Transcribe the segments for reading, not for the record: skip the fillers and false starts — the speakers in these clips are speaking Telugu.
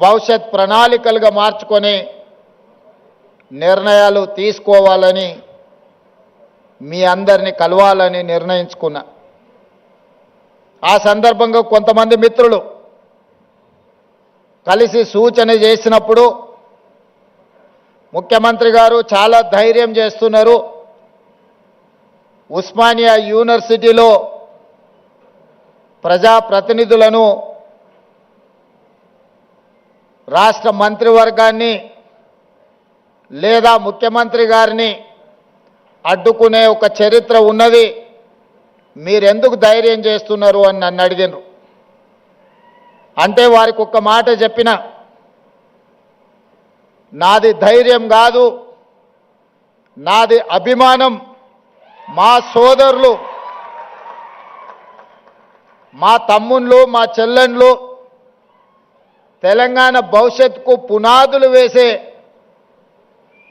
భవిష్యత్ ప్రణాళికలుగా మార్చుకొని నిర్ణయాలు తీసుకోవాలని మీ అందరిని కలవాలని నిర్ణయించుకున్నా. ఆ సందర్భంగా కొంతమంది మిత్రులు కలిసి సూచన చేసినప్పుడు ముఖ్యమంత్రి గారు చాలా ధైర్యం చేస్తున్నారు, ఉస్మానియా యూనివర్సిటీలో ప్రజాప్రతినిధులను రాష్ట్ర మంత్రివర్గాన్ని లేదా ముఖ్యమంత్రి గారిని అడ్డుకునే ఒక చరిత్ర ఉన్నది, మీరెందుకు ధైర్యం చేస్తున్నారు అని నన్ను అడిగినారు. అంటే వారికి ఒక్క మాట చెప్పిన, నాది ధైర్యం కాదు, నాది అభిమానం. మా సోదరులు, మా తమ్ముళ్ళు, మా చెల్లెండ్లు తెలంగాణ భవిష్యత్తుకు పునాదులు వేసే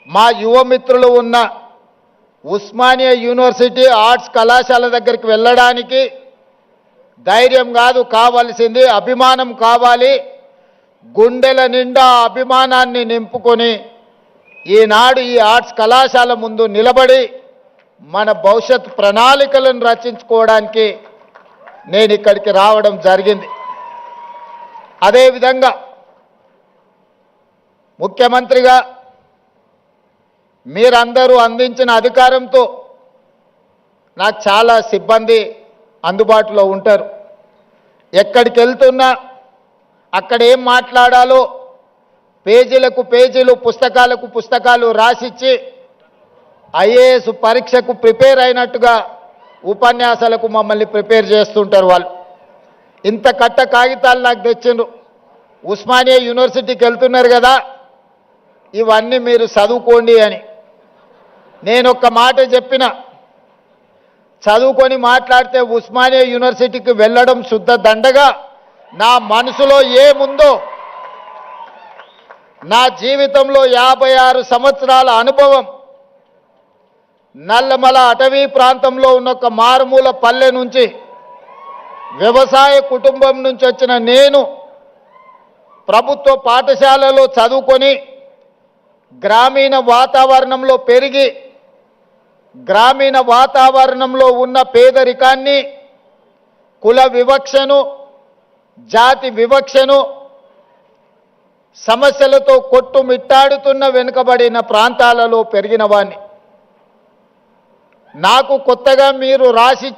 మా యువమిత్రులు ఉన్న ఉస్మానియా యూనివర్సిటీ ఆర్ట్స్ కళాశాల దగ్గరికి వెళ్ళడానికి ధైర్యం కాదు కావాల్సింది, అభిమానం కావాలి. గుండెల నిండా అభిమానాన్ని నింపుకొని ఈనాడు ఈ ఆర్ట్స్ కళాశాల ముందు నిలబడి మన భవిష్యత్ ప్రణాళికలను రచించుకోవడానికి నేను ఇక్కడికి రావడం జరిగింది. అదేవిధంగా ముఖ్యమంత్రిగా మీరందరూ అందించిన అధికారంతో నాకు చాలా సిబ్బంది అందుబాటులో ఉంటారు. ఎక్కడికి వెళ్తున్నా అక్కడ ఏం మాట్లాడాలో పేజీలకు పేజీలు, పుస్తకాలకు పుస్తకాలు రాసిచ్చి ఐఏఎస్ పరీక్షకు ప్రిపేర్ అయినట్టుగా ఉపన్యాసాలకు మమ్మల్ని ప్రిపేర్ చేస్తుంటారు వాళ్ళు. ఇంత కట్ట కాగితాలు నాకు తెచ్చిండ్రు. ఉస్మానియా యూనివర్సిటీకి వెళ్తున్నారు కదా, ఇవన్నీ మీరు చదువుకోండి అని. నేను ఒక్క మాట చెప్పిన, చదువుకొని మాట్లాడితే ఉస్మానియా యూనివర్సిటీకి వెళ్ళడం శుద్ధ దండగా. నా మనసులో ఏముందో, నా జీవితంలో 56 సంవత్సరాల అనుభవం, నల్లమల అటవీ ప్రాంతంలో ఉన్న ఒక మారుమూల పల్లె నుంచి, వ్యవసాయ కుటుంబం నుంచి వచ్చిన నేను ప్రభుత్వ పాఠశాలలో చదువుకొని గ్రామీణ వాతావరణంలో పెరిగి గ్రామీణ వాతావరణంలో ఉన్న పేదరికాన్ని, కుల వివక్షను, జాతి వివక్షను, సమస్యలతో కొట్టుమిట్టాడుతున్న వెనుకబడిన ప్రాంతాలలో పెరిగిన వాణ్ణి. నాకు కొత్తగా మీరు రాసి